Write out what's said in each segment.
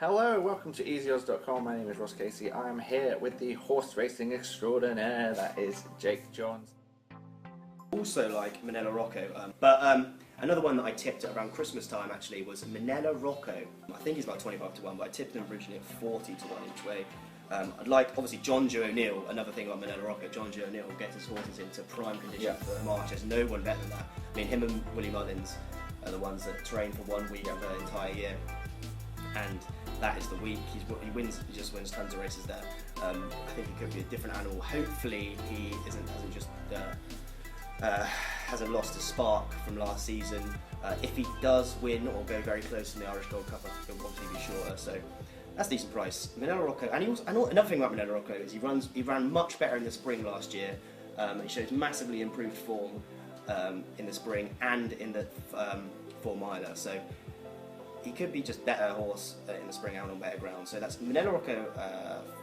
Hello, welcome to easyodds.com. My name is Ross Casey. I am here with the horse racing extraordinaire that is Jake Johns. Also like Manella Rocco, but another one that I tipped at around Christmas time actually was Manella Rocco. I think he's about 25 to 1, but I tipped him originally at 40 to 1 each way. I'd like, obviously, John Joe O'Neill, another thing about Manella Rocco, John Joe O'Neill gets his horses into prime condition for March. There's no one better than that. I mean, him and Willie Mullins are the ones that train for 1 week of the entire year, and that is the week. He just wins tons of races there. I think he could be a different animal. Hopefully, he hasn't lost a spark from last season. If he does win or go very close in the Irish Gold Cup, he'll obviously be shorter. So that's a decent price. Manella Rocco, and another thing about Manella Rocco is he ran much better in the spring last year. He showed massively improved form in the spring and in the 4 miler. So he could be just better horse in the spring out on better ground. So that's Manella Rocco,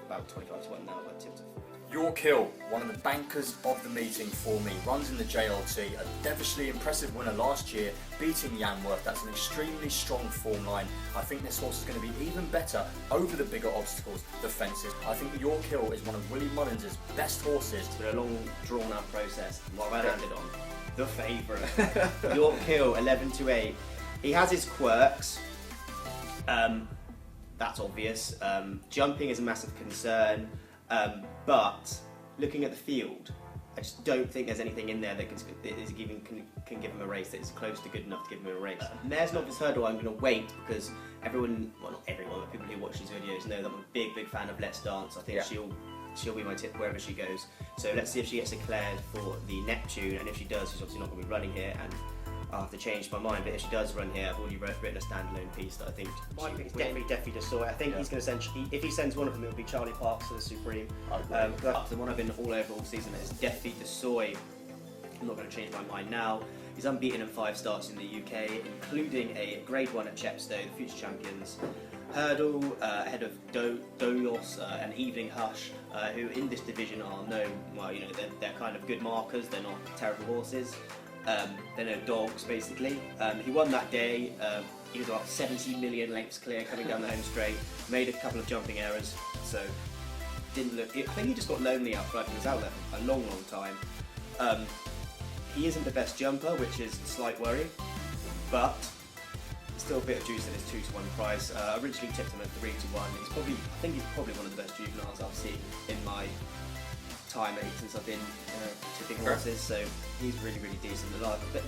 about 25 to 1 now. I tipped it. Yorkhill, one of the bankers of the meeting for me, runs in the JLT, a devilishly impressive winner last year, beating Yanworth. That's an extremely strong form line. I think this horse is going to be even better over the bigger obstacles, the fences. I think Yorkhill is one of Willie Mullins' best horses. It's been a long, drawn-out process. What have I landed on? The favourite. Yorkhill, 11 to 8. He has his quirks. That's obvious. Jumping is a massive concern. But looking at the field, I just don't think there's anything in there that can give him a race that is close to good enough to give him a race. Mare's Novice Hurdle, I'm going to wait because everyone, well not everyone, but people who watch these videos know that I'm a big fan of Let's Dance. I think she'll be my tip wherever she goes. So let's see if she gets declared for the Neptune, and if she does, she's obviously not going to be running here, and I'll have to change my mind. But if she does run here, I've already written a standalone piece that I think it's definitely Destroy. I think he's going to send. If he sends one of them, it'll be Charlie Parks to the Supreme. The one I've been all over all season is Defi Destroy. I'm not going to change my mind now. He's unbeaten in 5 starts in the UK, including a Grade 1 at Chepstow, the future champions. Hurdle ahead of Doyos and Evening Hush, who in this division are known. Well, you know, they're kind of good markers. They're not terrible horses. They're no dogs, basically. He won that day. He was about 70 million lengths clear coming down the home straight. Made a couple of jumping errors, so didn't look. I think he just got lonely out front. He was out there for a long time. He isn't the best jumper, which is a slight worry, but still a bit of juice in his 2 to 1 price. I originally tipped him at 3 to 1. I think he's probably one of the best juveniles I've seen in my time since I've been tipping horses, so he's really decent. The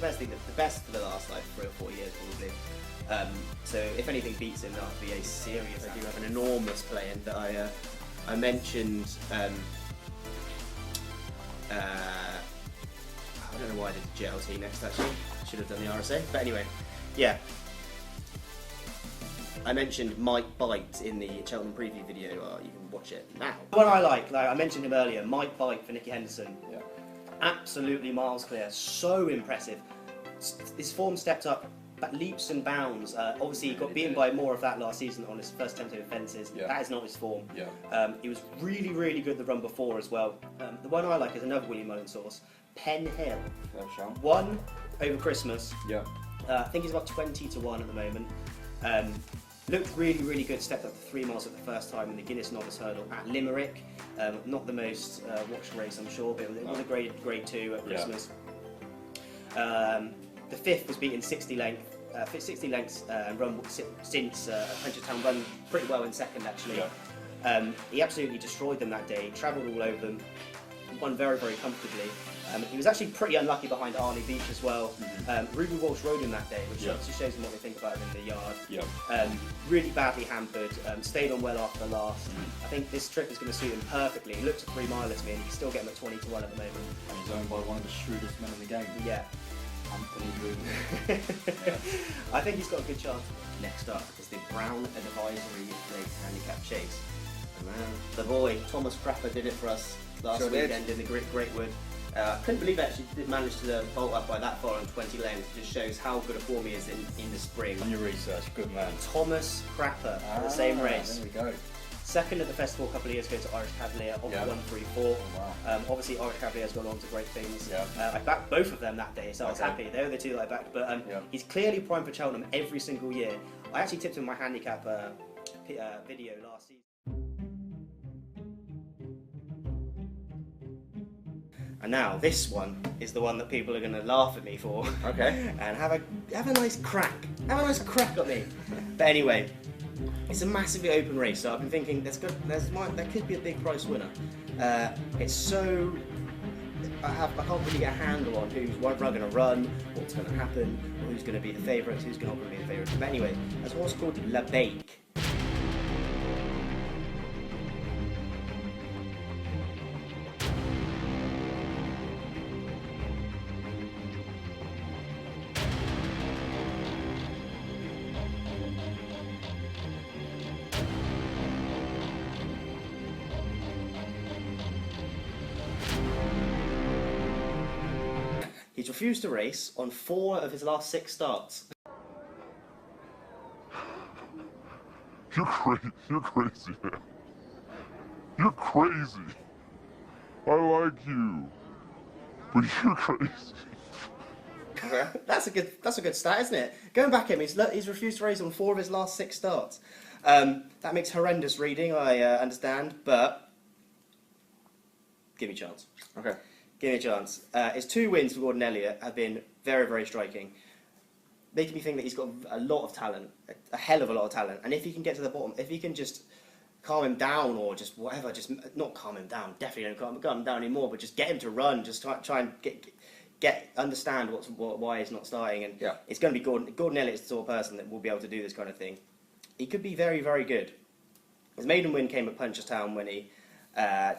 best for the last like 3 or 4 years probably. So if anything beats him, that would be a serious. I do have an enormous play in that I mentioned. I don't know why I did the JLT next actually. Should have done the RSA, but anyway, yeah. I mentioned Mike Bite in the Cheltenham preview video. You can watch it now. One I like I mentioned him earlier, Mike Bite for Nicky Henderson. Yeah. Absolutely miles clear, so impressive. His form stepped up, but leaps and bounds. Obviously, he got beaten by more of that last season on his first attempt at fences. Yeah. That is not his form. Yeah. He was really good the run before as well. The one I like is another Willie Mullins horse, Pen Hill. Won over Christmas. Yeah. I think he's about 20 to 1 at the moment. Looked really good, stepped up to 3 miles at the first time in the Guinness Novice Hurdle at Limerick. Not the most watched race, I'm sure, but it was a grade 2 at Christmas. The 5th was beaten 60 lengths and run since Punchestown run pretty well in 2nd actually. Yeah. He absolutely destroyed them that day, travelled all over them, won very comfortably. He was actually pretty unlucky behind Arnie Beach as well. Ruby Walsh rode him that day, which obviously shows him what they think about him in the yard. Really badly hampered, stayed on well after the last. I think this trip is going to suit him perfectly. He looked a 3 miler to me, and he can still get him at 20 to 1 at the moment. And he's owned by one of the shrewdest men in the game. Yeah. Anthony Ruby. I think he's got a good chance. Next up is the Brown Advisory Leake Handicap Chase. The boy, Thomas Crapper, did it for us last weekend in the Greatwood. Couldn't believe it actually did manage to bolt up by that far on 20 lengths. It just shows how good a form he is in the spring. On your research, good man. Thomas Crapper for the same race. There we go. Second at the festival a couple of years ago to Irish Cavalier of 1-3-4. Oh, wow. Obviously Irish Cavalier's gone on to great things. Yeah. I backed both of them that day, so I was happy. They were the 2 that I backed. But he's clearly primed for Cheltenham every single year. I actually tipped him my handicap video last season. And now this one is the one that people are going to laugh at me for. Okay. And have a nice crack. Have a nice crack at me. But anyway, it's a massively open race, so I've been thinking there could be a big prize winner. It's so I can't really get a handle on who's going to run, what's going to happen, or who's going to be the favourites, who's not going to be the favourites. But anyway, there's a horse called Leake. He's refused to race on 4 of his last 6 starts. You're crazy, man. You're crazy. I like you, but you're crazy. Okay. That's a good stat, isn't it? Going back at him, he's refused to race on 4 of his last 6 starts. That makes horrendous reading, I understand, but give me a chance. Okay. Give me a chance. His 2 wins for Gordon Elliott have been very, very striking. Making me think that he's got a lot of talent, a hell of a lot of talent. And if he can get to the bottom, if he can just calm him down or just whatever, just not calm him down, definitely don't calm him down anymore, but just get him to run, just try and understand why he's not starting. And yeah. It's going to be Gordon Elliott's the sort of person that will be able to do this kind of thing. He could be very, very good. His maiden win came at Punchestown when he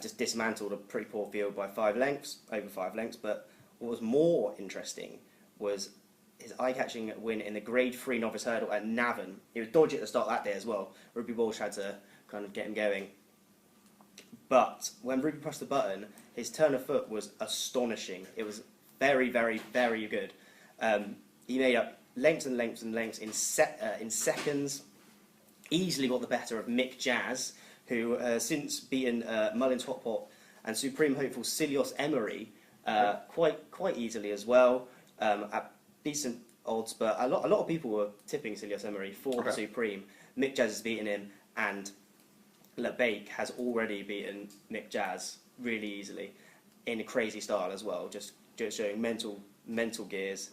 just dismantled a pretty poor field by over 5 lengths. But what was more interesting was his eye-catching win in the Grade 3 Novice Hurdle at Navan. He was dodgy at the start that day as well. Ruby Walsh had to kind of get him going. But when Ruby pressed the button, his turn of foot was astonishing. It was very, very, very good. He made up lengths and lengths and lengths in seconds. Easily got the better of Mick Jazz, who has since beaten Mullins Hot Pot and supreme hopeful Silios Emery quite easily as well, at decent odds. But a lot of people were tipping Silios Emery for the supreme. Mick Jazz has beaten him, and Leake has already beaten Mick Jazz really easily in a crazy style as well, just showing mental gears.